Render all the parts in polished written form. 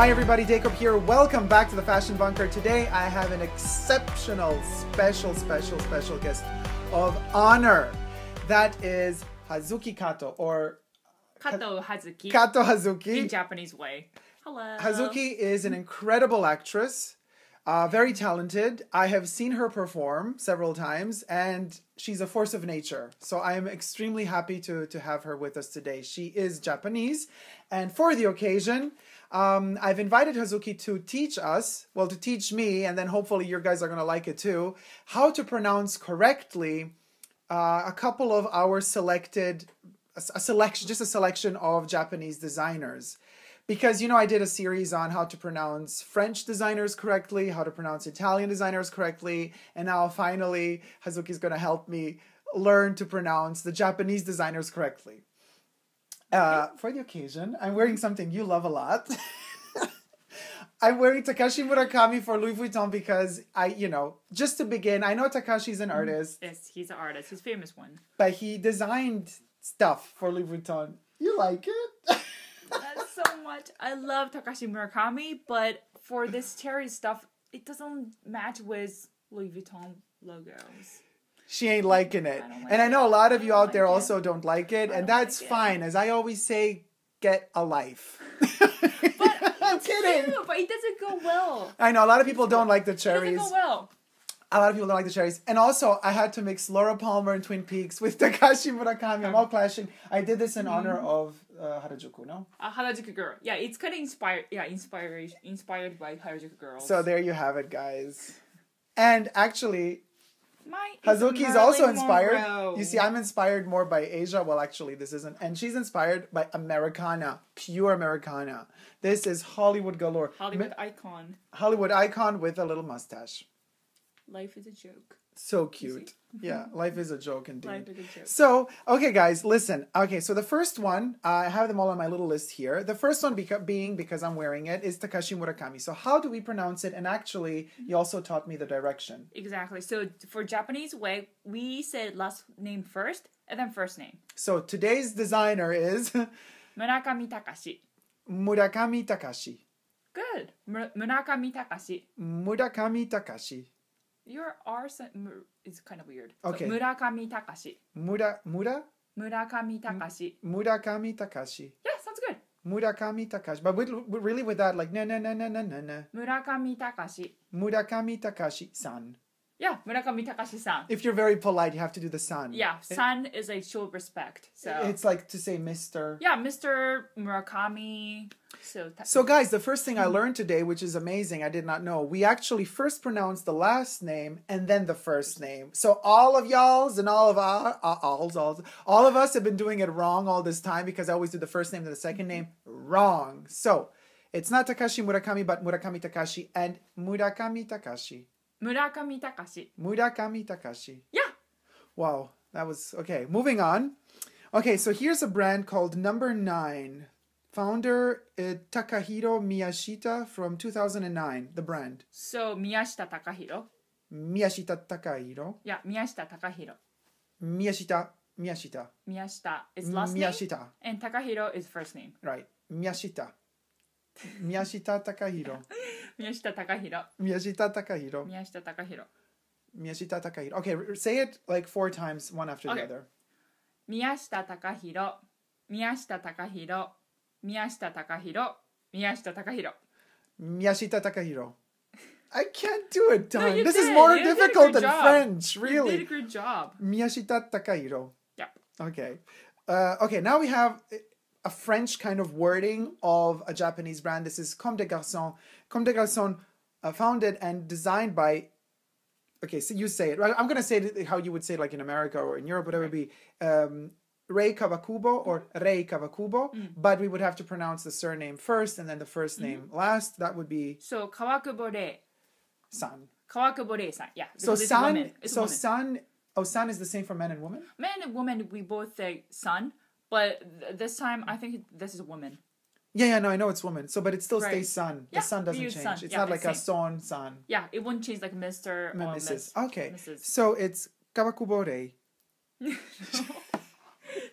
Hi everybody, Dacob here. Welcome back to the Fashion Bunker. Today I have an exceptional, special guest of honor. That is HAZUKI Kato, or Kato Hazuki. Kato HAZUKI. In Japanese way. Hello. HAZUKI is an incredible actress, very talented. I have seen her perform several times, and she's a force of nature. So I am extremely happy to have her with us today. She is Japanese, and for the occasion, I've invited HAZUKI to teach us, well, to teach me, and then hopefully you guys are going to like it too, how to pronounce correctly a couple of our selected, just a selection of Japanese designers. Because, you know, I did a series on how to pronounce French designers correctly, how to pronounce Italian designers correctly, and now finally HAZUKI's going to help me learn to pronounce the Japanese designers correctly. For the occasion, I'm wearing something you love a lot. I'm wearing Takashi Murakami for Louis Vuitton because just to begin, I know Takashi's an artist. Yes, he's an artist. He's a famous one. But he designed stuff for Louis Vuitton. You like it? That's so much. I love Takashi Murakami, but for this cherry stuff, it doesn't match with Louis Vuitton logos. She ain't liking it. And I know a lot of you out there also don't like it, and that's fine. As I always say, get a life. But I'm kidding. But it doesn't go well. I know a lot of people don't like the cherries. It doesn't go well. A lot of people don't like the cherries. And also, I had to mix Laura Palmer in Twin Peaks with Takashi Murakami. I'm all clashing. I did this in honor of Harajuku, no? Harajuku Girl. Yeah, it's kind of inspired. Yeah, inspired by Harajuku Girls. So there you have it, guys. And actually, Mine HAZUKI is also inspired. Monroe. You see, I'm inspired more by Asia. Well, actually, this isn't. And she's inspired by Americana, pure Americana. This is Hollywood galore. Hollywood icon. Hollywood icon with a little mustache. Life is a joke. So cute. Yeah, life is a joke indeed. Life is a joke. So, okay, guys, listen. Okay, so the first one, I have them all on my little list here. The first one being, because I'm wearing it, is Takashi Murakami. So how do we pronounce it? And actually, you also taught me the direction. Exactly. So for Japanese way, we said last name first and then first name. So today's designer is Murakami Takashi. Murakami Takashi. Good. Murakami Takashi. Murakami Takashi. Your R is kind of weird. Okay. So, Murakami Takashi. Murakami Takashi. Murakami Takashi. Yeah, sounds good. Murakami Takashi. But really with that, like, na. Murakami Takashi. Murakami Takashi-san. Yeah, Murakami Takashi-san. If you're very polite, you have to do the san. Yeah, san is a show of respect. So it's like to say Mr. Yeah, Mr. Murakami. So guys, the first thing I learned today, which is amazing, I did not know, we actually first pronounce the last name and then the first name. So all of y'all's and all of us have been doing it wrong all this time because I always do the first name and the second name wrong. So it's not Takashi Murakami, but Murakami Takashi and Murakami Takashi. Murakami Takashi. Murakami Takashi. Yeah. Wow, that was okay. Moving on. Okay, so here's a brand called Number 9. Founder Takahiro Miyashita from 2009. The brand. So Miyashita Takahiro. Miyashita Takahiro. Yeah, Miyashita Takahiro. Miyashita is last Miyashita. name. And Takahiro is first name. Right. Miyashita Takahiro. Miyashita Takahiro. Miyashita Takahiro. Miyashita Takahiro. Miyashita Takahiro. Okay, say it like 4 times, one after the other. Miyashita Takahiro. Miyashita Takahiro. Miyashita Takahiro. Miyashita Takahiro. Miyashita Takahiro. I can't do it, Don. No, this is more difficult than French, really. You did a good job. Miyashita Takahiro. Yep. Okay. Okay, now we have a French kind of wording of a Japanese brand. This is Comme des Garçons. Comme des Garçons, founded and designed by... Okay, so you say it. Right? I'm going to say it how you would say it like in America or in Europe, whatever it would be. Rei KAWAKUBO or Rei KAWAKUBO, but we would have to pronounce the surname first and then the first name last. That would be... So, KAWAKUBO San. KAWAKUBO Rei-san, yeah. So san, san is the same for men and women? Men and women, we both say san, but this time I think this is a woman. Yeah, no, I know it's woman. So, but it still stays san. Yeah, the san doesn't change. San. It's yeah, not like a same. san. Yeah, it wouldn't change like Mr. or Mrs. Okay, Mrs. so it's KAWAKUBO Rei.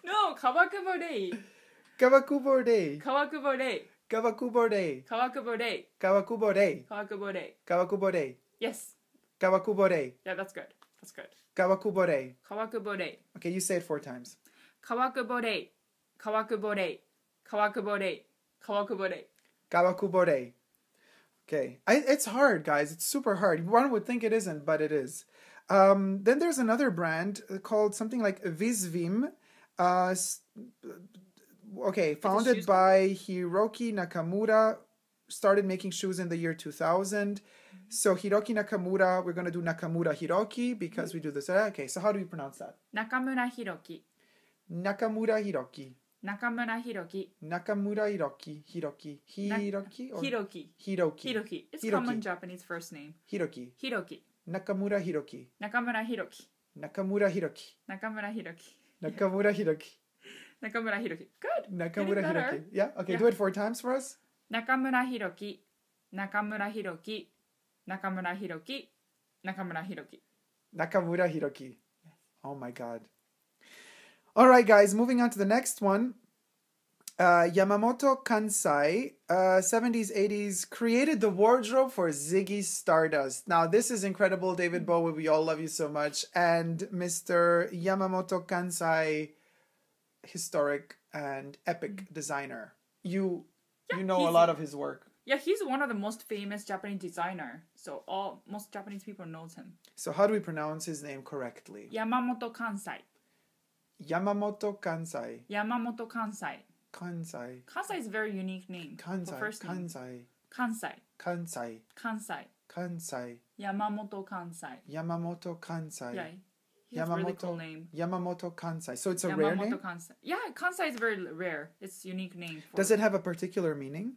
No, KAWAKUBO Rei. KAWAKUBO Rei. KAWAKUBO Rei. Kawakubore. Kawakubore. Kawakubore. Kawakubore. Kawakubore. Yes. Kawakubore. Yeah, that's good. That's good. Kawakubore. Kawakubore. Okay, you say it 4 times. Kawakubore. Kawakubore. Kawakubore. Kawakubore. Kawakubore. Okay. It's hard, guys. It's super hard. One would think it isn't, but it is. Then there's another brand called something like Visvim. Okay, founded by Hiroki Nakamura. Started making shoes in the year 2000. So Hiroki Nakamura, we're going to do Nakamura Hiroki because we do this. Okay, so how do we pronounce that? Nakamura Hiroki. Nakamura Hiroki. Nakamura Hiroki. Nakamura Hiroki. Hiroki. Hiroki? Or Hiroki. Hiroki. Hiroki. It's Hiroki. common Japanese first name. Hiroki. Hiroki. Nakamura Hiroki. Nakamura Hiroki. Nakamura Hiroki. Nakamura Hiroki. Nakamura Hiroki. Nakamura Hiroki. Good. Nakamura Getting better. Hiroki. Yeah? Okay, Yeah. do it 4 times for us. Nakamura Hiroki. Nakamura Hiroki. Nakamura Hiroki. Nakamura Hiroki. Nakamura Hiroki. Oh my god. All right, guys, moving on to the next one. Yamamoto Kansai, 70s, 80s, created the wardrobe for Ziggy Stardust. Now, this is incredible, David Bowie. We all love you so much. And Mr. Yamamoto Kansai, historic and epic designer. You know a lot of his work. Yeah, he's one of the most famous Japanese designer. So most Japanese people knows him. So how do we pronounce his name correctly? Yamamoto Kansai. Yamamoto Kansai. Yamamoto Kansai. Kansai. Kansai is a very unique name. Kansai. First name. Kansai. Kansai. Kansai. Kansai. Kansai. Yamamoto Kansai. Yamamoto Kansai. Yeah. He has a really cool name. Yamamoto Kansai. So it's a Yamamoto rare name? Kansai. Yeah, Kansai is very rare. It's a unique name. Does it have a particular meaning?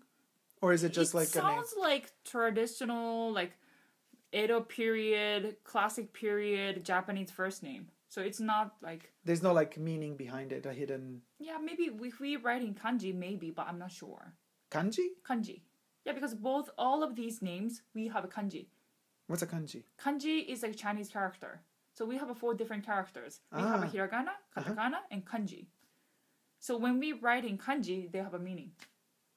Or is it just like a name? It sounds like traditional, like Edo period, classic period Japanese first name. So it's not like... There's no like meaning behind it, a hidden... Yeah, maybe if we write in kanji, maybe, but I'm not sure. Kanji? Kanji. Yeah, because all of these names, we have a kanji. What's a kanji? Kanji is a Chinese character. So we have 4 different characters. We have a hiragana, katakana, and kanji. So when we write in kanji, they have a meaning.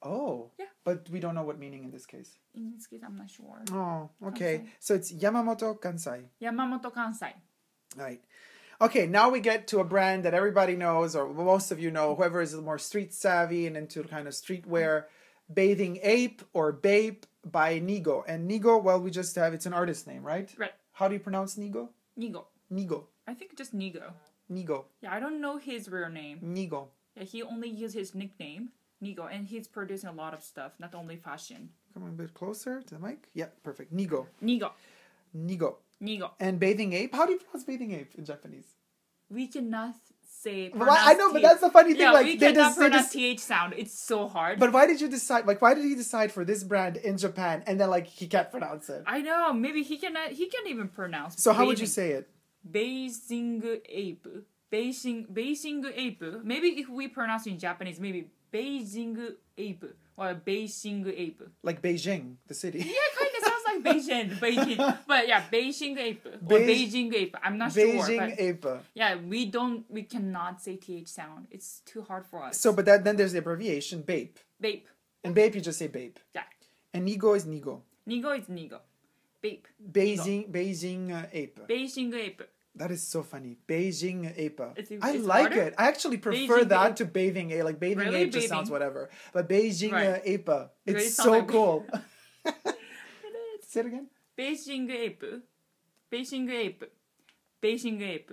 Oh. Yeah. But we don't know what meaning in this case. In this case, I'm not sure. Oh, okay. Kansai. So it's Yamamoto Kansai. Yamamoto Kansai. Right. Okay, now we get to a brand that everybody knows, or most of you know, whoever is more street savvy and into kind of streetwear, Bathing Ape or Bape by NIGO. And NIGO, well, we just have, it's an artist name, right? Right. How do you pronounce NIGO? NIGO. NIGO. I think just NIGO. NIGO. Yeah, I don't know his real name. NIGO. Yeah, he only used his nickname, NIGO, and he's producing a lot of stuff, not only fashion. Come a bit closer to the mic. Yeah, perfect. NIGO. NIGO. NIGO. NIGO. And Bathing Ape? How do you pronounce Bathing Ape in Japanese? We cannot say... Well, I know, but that's the funny thing. Yeah, like, we cannot pronounce TH sound. It's so hard. But why did you decide, like, why did he decide for this brand in Japan and then, like, he can't pronounce it? I know. Maybe he can't even pronounce. So how would you say it? Beijing Ape. Beijing Ape. Maybe if we pronounce in Japanese, maybe Beijing Ape or Beijing Ape. Like Beijing, the city. Yeah, kind of sounds like Beijing. But yeah, Beijing Ape or Beijing Ape. I'm not sure. Beijing Ape. Yeah, we cannot say TH sound. It's too hard for us. So, but then there's the abbreviation, BAPE. BAPE. And BAPE, you just say BAPE. Yeah. And NIGO is NIGO. NIGO is NIGO. BAPE. Beijing Ape. Beijing Ape. That is so funny. Beijing Ape. I it's like harder? it. I actually prefer Beijing that Ape. to Bathing Ape. Like Bathing Really? Ape just sounds whatever. But Beijing Ape. Really It's sound so like- cool. It is. Say it again. Beijing Ape. Beijing Ape. Beijing Ape.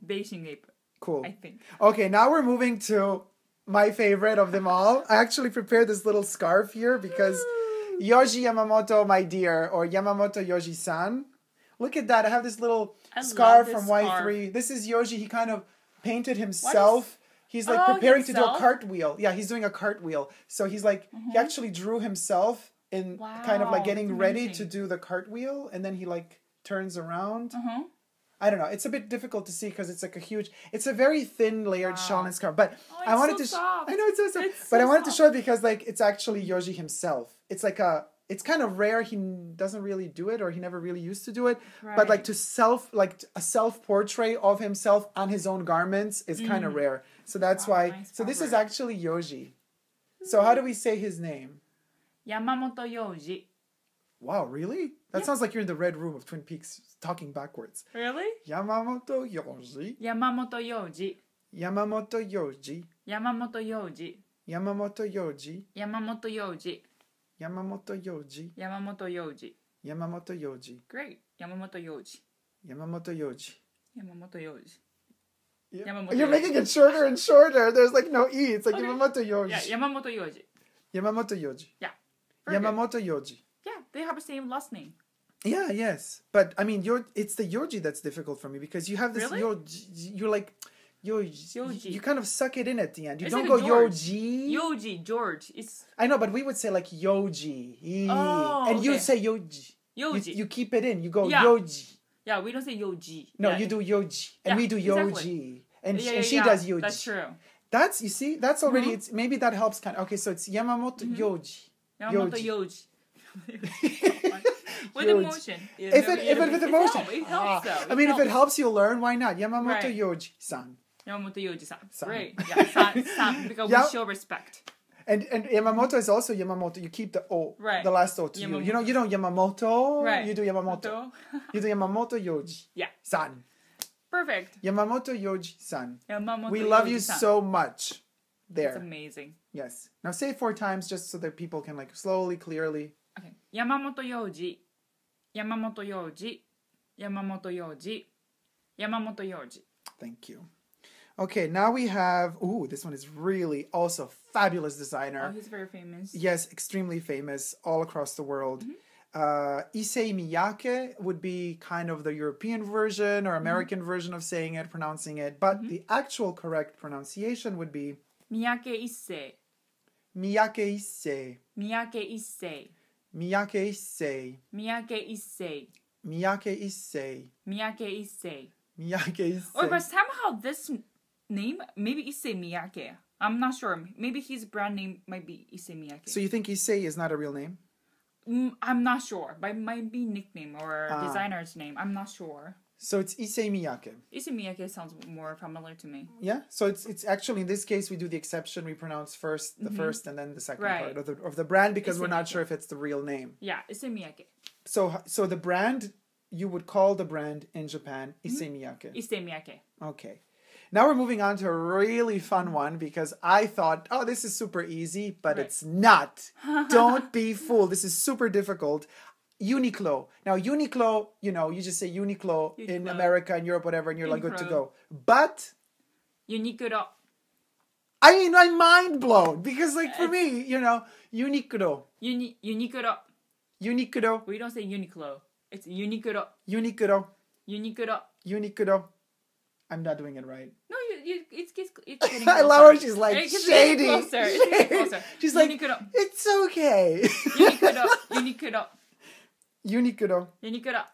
Beijing Ape. Cool. I think. Okay, now we're moving to my favorite of them all. I actually prepared this little scarf here because YOHJI Yamamoto, my dear, or Yamamoto YOHJI-san. Look at that. I have this little scarf love from this Y3. This is YOHJI. He kind of painted himself. He's like preparing to do a himself? cartwheel. Yeah, he's doing a cartwheel. So he's like, he actually drew himself in kind of like Wow, getting that's ready amazing. to do the cartwheel. And then he like turns around. Uh-huh. I don't know. It's a bit difficult to see because it's like it's a very thin layered shawl and scarf. But Oh, I it's wanted so to, soft. I know it's so soft. It's But so I wanted to soft. show it because like it's actually YOHJI himself. It's like it's kind of rare. He doesn't really do it, or he never really used to do it. But like a self portrait of himself on his own garments is kind of rare. So that's why. Nice So this is cover. actually YOHJI. So how do we say his name? Yamamoto YOHJI. Wow, really? That sounds like you're in the Red Room of Twin Peaks talking backwards. Really? Yamamoto YOHJI. Yamamoto YOHJI. Yamamoto YOHJI. Yamamoto YOHJI. Yamamoto YOHJI. Yamamoto YOHJI. Yamamoto YOHJI. Yamamoto YOHJI. Yamamoto YOHJI. Great. Yamamoto YOHJI. Yamamoto YOHJI. Yamamoto YOHJI. Yeah. Yamamoto You're YOHJI. making it shorter and shorter. There's like no E. It's like Okay. Yamamoto YOHJI. Yeah, Yamamoto YOHJI. Yamamoto YOHJI. Yeah. Very good. Yamamoto YOHJI. Yeah, they have the same last name. Yeah, yes. But I mean, it's the YOHJI that's difficult for me because you have this Really? you're like YOHJI. YOHJI. You kind of suck it in at the end. You It's don't like go a George. YOHJI. YOHJI, George. It's I know, but we would say like YOHJI. Oh, and you okay. say YOHJI. YOHJI. You keep it in. You go Yeah. YOHJI. Yeah, we don't say YOHJI. No, yeah. you do YOHJI. And Yeah, we do exactly. YOHJI. And, Yeah, and she yeah, does YOHJI. That's true. That's, you see, that's already, Mhm. it's maybe that helps kind of. Okay, so it's Yamamoto YOHJI. Yamamoto YOHJI. YOHJI. With YOHJI. emotion. If it with emotion. It helps though. I mean, if it helps you learn, why not? Yamamoto Right. YOHJI-san. Yamamoto YOHJI-san. San. Great. Yeah, san, because Yeah. we show respect. And Yamamoto is also Yamamoto. You keep the O, Right. the last O to you. You Yamamoto. you don't Yamamoto. Right. You do Yamamoto. You do Yamamoto YOHJI. Yeah. San. Perfect. Yamamoto YOHJI-san. Yamamoto We love you YOHJI-san. so much. It's There. amazing. Yes. Now say it 4 times just so that people can like slowly, clearly. Okay. Yamamoto YOHJI. Yamamoto YOHJI. Yamamoto YOHJI. Yamamoto YOHJI. Thank you. Okay, now we have, ooh, this one is really also fabulous designer. Oh, he's very famous. Yes, extremely famous all across the world. Issei Miyake would be kind of the European version or American version of saying it, pronouncing it. But the actual correct pronunciation would be Miyake Issei. Miyake Issei. Miyake Issei. Miyake Issei. Miyake Issei. Miyake Issei. Miyake Issei. Miyake Or but Issei. somehow this name, maybe Issei Miyake. I'm not sure. Maybe his brand name might be Issei Miyake. So you think Issei is not a real name? I'm not sure. But it might be nickname or designer's name. I'm not sure. So it's Issei Miyake. Issei Miyake sounds more familiar to me. Yeah, so it's actually in this case we do the exception. We pronounce first the first and then the second Right. part of the brand because Issei we're not Miyake. sure if it's the real name. Yeah, Issei Miyake. So the brand you would call the brand in Japan Issei Miyake. Issei Miyake. Okay. Now we're moving on to a really fun one because I thought, oh, this is super easy, but Right. it's not. Don't be fooled. This is super difficult. Uniqlo. Now Uniqlo, you know, you just say Uniqlo in Uniqlo. America and Europe, whatever, and you're like good to Uniqlo. go. But Uniqlo. I mean, I'm mind blown because, like, for me, you know, Uniqlo, Uniqlo. Uniqlo, We don't say Uniqlo. It's Uniqlo. Uniqlo, Uniqlo. Uniqlo. I'm not doing it right. No, it's getting I closer. love her. She's like It's shady. getting closer. It's getting closer. She's like, Uniqlo. it's okay. Uniqlo. Uniqlo. Uniqlo, Uniqlo.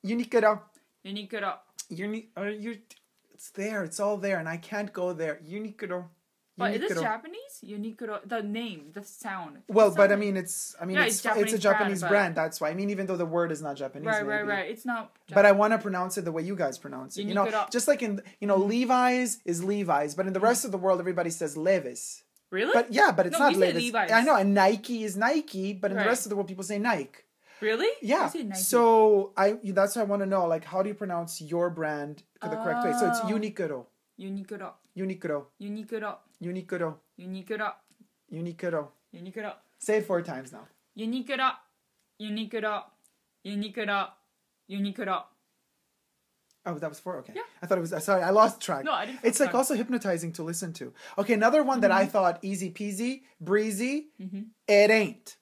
Uniqlo, Uniqlo. it's there. It's all there, and I can't go there. Uniqlo. But is it Uniqlo. Japanese? Uniqlo. The name, the sound. Well, The but I sound- mean, it's Yeah, it's it's a Japanese brand, but- brand. That's why. I mean, even though the word is not Japanese, Right, maybe. right. It's not. But I want to pronounce it the way you guys pronounce it. You know, Uniqlo. just like in, you know, Levi's is Levi's, but in the rest of the world, everybody says Levis. Really? But yeah, but it's No, not we say Levis. Levi's. I know, and Nike is Nike, but in the Right. rest of the world, people say Nike. Really? Yeah. We say Nike. So that's what I want to know. Like, how do you pronounce your brand the correct way? So it's Oh. Uniqlo, Uniqlo. Uniqlo, Uniqlo. Uniqlo, Uniqlo. Uniqlo. Uniqlo. Say it 4 times now. Uniqlo. Uniqlo. Uniqlo. Uniqlo. Oh, that was 4? Okay. Yeah. I thought it was, sorry, I lost track. No, I didn't. It's like also hypnotizing to listen to. Okay, another one that I Mm-hmm. thought easy peasy, breezy, it ain't.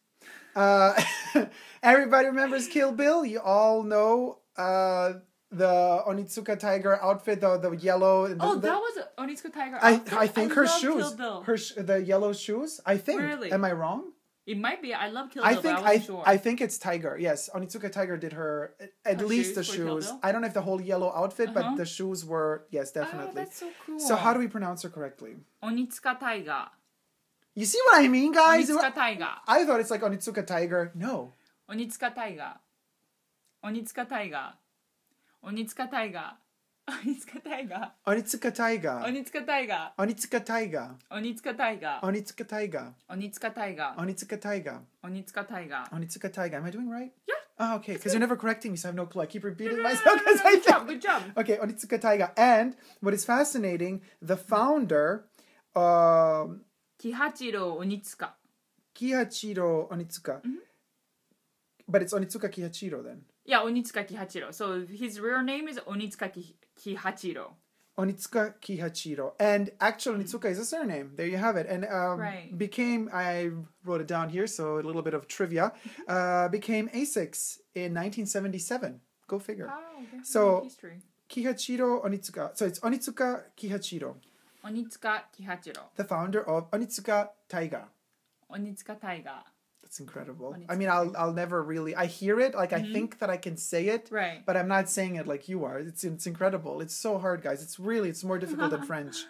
Everybody remembers Kill Bill. You all know the Onitsuka tiger outfit, the yellow. Oh, that was Onitsuka Tiger. I outfit? think her love shoes, Kill Bill. the yellow shoes. I think. Really? Am I wrong? It might be. I love Kill I Bill, think but I wasn't sure. I think it's Tiger. Yes, Onitsuka Tiger did her at Her least the shoes for Kill shoes. Bill? I don't know if the whole yellow outfit, but Uh-huh. the shoes were yes, Oh, definitely. that's so cool. So how do we pronounce her correctly? Onitsuka Tiger. You see what I mean, guys? Onitsuka Tiger. I thought it's like Onitsuka Tiger. No. Onitsuka Tiger. Onitsuka Tiger. Onitsuka Tiger. Onitsuka Taiga. Onitsuka Taiga. Onitsuka Taiga. Onitsuka Taiga. Onitsuka Taiga. Onitsuka Taiga. Onitsuka Taiga. Onitsuka Taiga. Onitsuka Taiga. Onitsuka Taiga. Am I doing right? Yeah. Oh, okay. Because you're never correcting me, so I have no clue. I keep repeating myself. Good job. Good job. Okay, Onitsuka Taiga. And what is fascinating, the founder, Kihachiro Onitsuka. Kihachiro Onitsuka. But it's Onitsuka Kihachiro then. Yeah, Onitsuka Kihachiro. So his real name is Onitsuka Kihachiro. Onitsuka Kihachiro. And actually, Onitsuka is a surname. There you have it. And became, I wrote it down here, so a little bit of trivia, became ASICS in 1977. Go figure. Wow, so, history. Kihachiro Onitsuka. So it's Onitsuka Kihachiro. Onitsuka Kihachiro. The founder of Onitsuka Taiga. Onitsuka Taiga. That's incredible. Onitsuka. I mean, I'll never really, I hear it, like I think that I can say it, Right. but I'm not saying it like you are. It's incredible. It's so hard, guys. It's more difficult than French.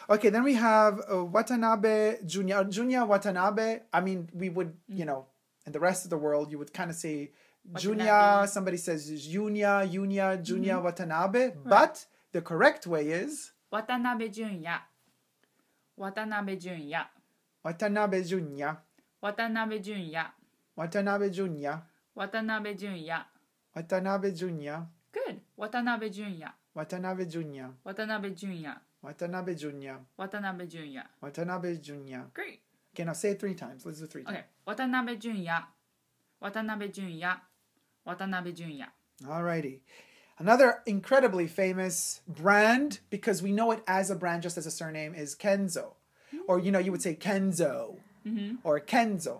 Okay, then we have Watanabe, Junya. Junya Watanabe. I mean, we would, you know, in the rest of the world, you would kind of say Junya. Somebody says Junya, Watanabe. But the correct way is Watanabe Junya. Watanabe Junya. Watanabe Junya. Watanabe Junya. Watanabe Junya. Watanabe Junya. Watanabe Junya. Good. Watanabe Junya. Watanabe Junya. Watanabe Junya. Watanabe Junya. Watanabe Junya. Watanabe Junya. Great. Okay, now say it 3 times. Let's do 3 times. Okay. Watanabe Junya. Watanabe Junya. Watanabe Junya. Alrighty. Another incredibly famous brand, because we know it as a brand just as a surname, is KENZO. Or, you know, you would say KENZO. Or KENZO.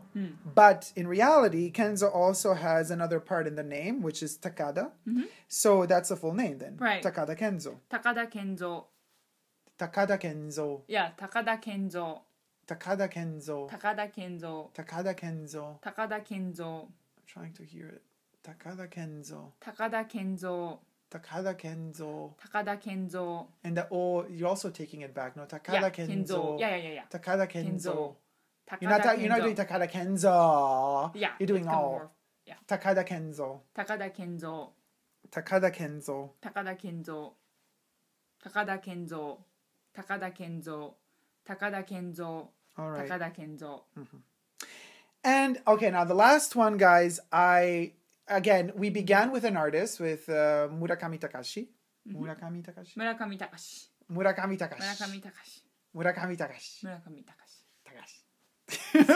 But in reality, KENZO also has another part in the name, which is Takada. So that's a full name then. Right. Takada KENZO. Takada Kenzo. Takada KENZO. Yeah, Takada Kenzo. Takada KENZO. Takada Kenzo. Takada KENZO. Takada Kenzo. I'm trying to hear it. Takada KENZO. Takada Kenzo. Takada KENZO. Takada Kenzo. And the O, you're also taking it back. No, Takada Kenzo. Yeah. Takada Kenzo. You're Takada not doing Takada Kenzo. Yeah. You're doing it's kind of all. more- Yeah. Takada Kenzo. Takada Kenzo. Takada Kenzo. Takada Kenzo. Takada Kenzo. Takada Kenzo. Takada Kenzo. All right. Takada Kenzo. And okay, now the last one, guys. We began with an artist with Murakami Takashi. Murakami Takashi. Murakami Takashi. Murakami Takashi. Murakami Takashi. Murakami Takashi. Murakami Takashi. Takashi.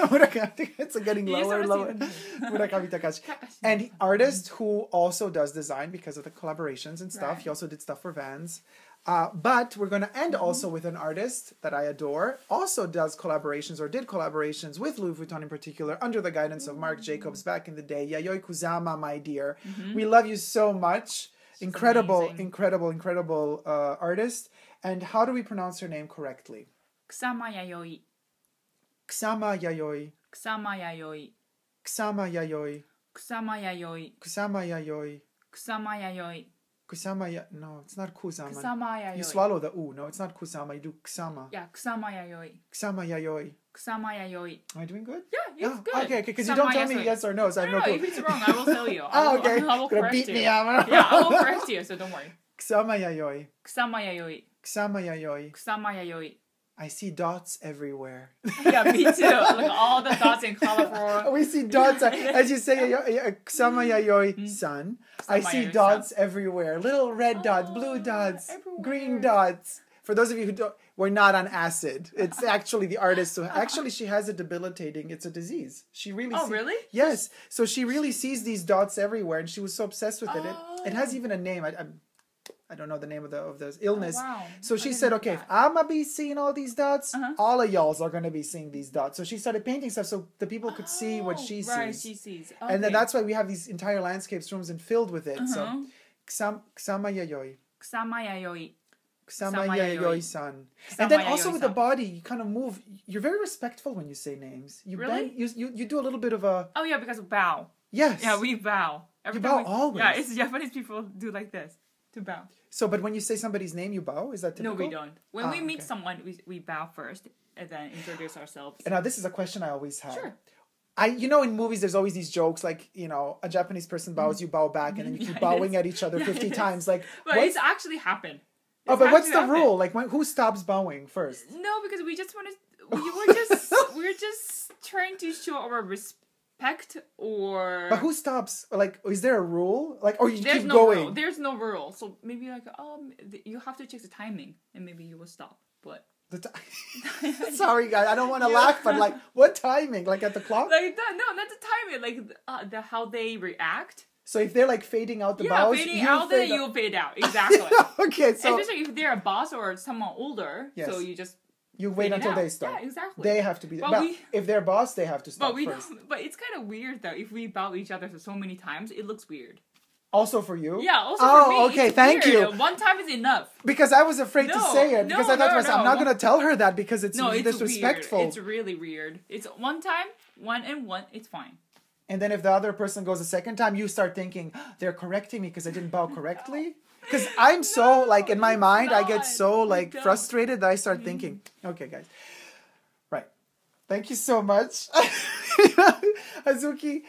Murakami. It's getting You lower and start lower. saying Murakami Takashi. Takashi. And the artist who also does design because of the collaborations and stuff. Right. He also did stuff for Vans. But we're going to end also with an artist that I adore. Also does collaborations or did collaborations with Louis Vuitton in particular under the guidance of Marc Jacobs back in the day. Yayoi Kusama, my dear. We love you so much. Incredible, amazing. incredible artist. And how do we pronounce her name correctly? Kusama Yayoi. Kusama Yayoi. Kusama Yayoi. Kusama Yayoi. Kusama Yayoi. Kusama Yayoi. Kusama Yayoi. No, it's not Kusama. Kusama Yayoi. You swallow the U. No, it's not Kusama. You do Kusama. Yeah, Kusama Yayoi. Kusama Yayoi. Kusama Yayoi. Am I doing good? Yeah, it's good. Okay, because you Kusama don't tell me Yayoi. yes or no, so I have No, no clue. if it's wrong, I will tell you. Oh, okay. I will Gonna correct beat you. me up. Yeah, I will correct you, so don't worry. Kusama Yayoi. Kusama Yayoi. Kusama Yayoi. Kusama Yayoi. I see dots everywhere. Yeah, me too. Like all the dots in colorful. We see dots. As you say, Kusama Yayoi san. I see Yayoi-san. dots everywhere. Little red dots, blue dots, everywhere. green dots. For those of you who don't, we're not on acid. It's actually the artist who actually she has a debilitating. It's a disease. She really. Oh, really? Yes. So she really sees these dots everywhere, and she was so obsessed with it. It has even a name. I don't know the name of the illness. Oh, wow. So I she didn't said, know okay, that. if I'm going to be seeing all these dots, all of y'all are going to be seeing these dots. So she started painting stuff so the people could see what she Right, sees. she sees. And then Okay. that's why we have these entire landscapes, rooms, and filled with it. So, Kusama Yayoi. Kusama Yayoi. Kusama Kusama Yayoi-san. Kusama And then also with the Yayoi-san. body, you kind of move. You're very respectful when you say names. You Really? bend, you do a little bit of a... Oh, yeah, because of bow. Yes. Yeah, we bow. Every You time bow always. Yeah, it's Japanese people do like this to bow. So, but when you say somebody's name, you bow? Is that typical? No, we don't. When we meet okay. someone, we bow first and then introduce ourselves. And now this is a question I always have. Sure. you know, in movies, there's always these jokes like, you know, a Japanese person bows, you bow back, and then you keep bowing at each other 50 times. Like, but it's actually happened. Oh, but what's the rule? Like, who stops bowing first? No, because we just want to. We're just trying to show our respect, or. But who stops? Like, is there a rule? Like, or you keep no going? Rule. There's no rule. So maybe like, you have to check the timing, and maybe you will stop. But. Sorry, guys, I don't want to laugh, but like, what timing? Like at the clock? Like no, not the timing. Like how they react. So if they're like fading out the bows, fading out, then you fade out. Exactly. Okay, so especially if they're a boss or someone older, so you wait until they stop. Yeah, exactly. They have to be. But if they're boss, they have to stop first. But it's kind of weird though. If we bow each other so many times, it looks weird. Also for you? Yeah, also for me. Okay, thank you. One time is enough. Because I was afraid to say it. Because I thought to myself, I'm not going to tell her that because it's disrespectful. Weird. It's really weird. It's one time, one, it's fine. And then if the other person goes a second time, you start thinking, they're correcting me because I didn't bow correctly? Because I'm so, like, in my mind, I get so, like, frustrated that I start thinking. Okay, guys. Right. Thank you so much. Hazuki,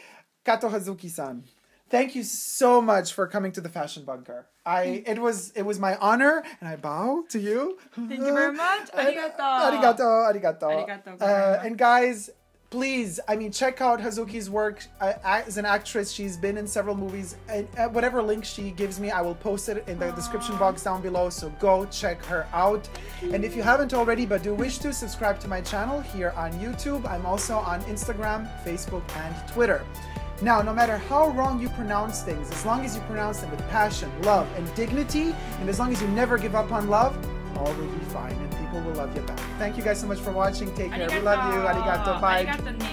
Kato Hazuki-san. Thank you so much for coming to the Fashion Bunker. It was my honor, and I bow to you. Thank you very much. Arigato. Arigato. And guys, please, check out Hazuki's work as an actress. She's been in several movies. And whatever link she gives me, I will post it in the description box down below. So go check her out. And if you haven't already, but do wish to, subscribe to my channel here on YouTube. I'm also on Instagram, Facebook, and Twitter. Now, no matter how wrong you pronounce things, as long as you pronounce them with passion, love, and dignity, and as long as you never give up on love, all will be fine, and people will love you back. Thank you guys so much for watching. Take care. We love you. Arigato. Bye.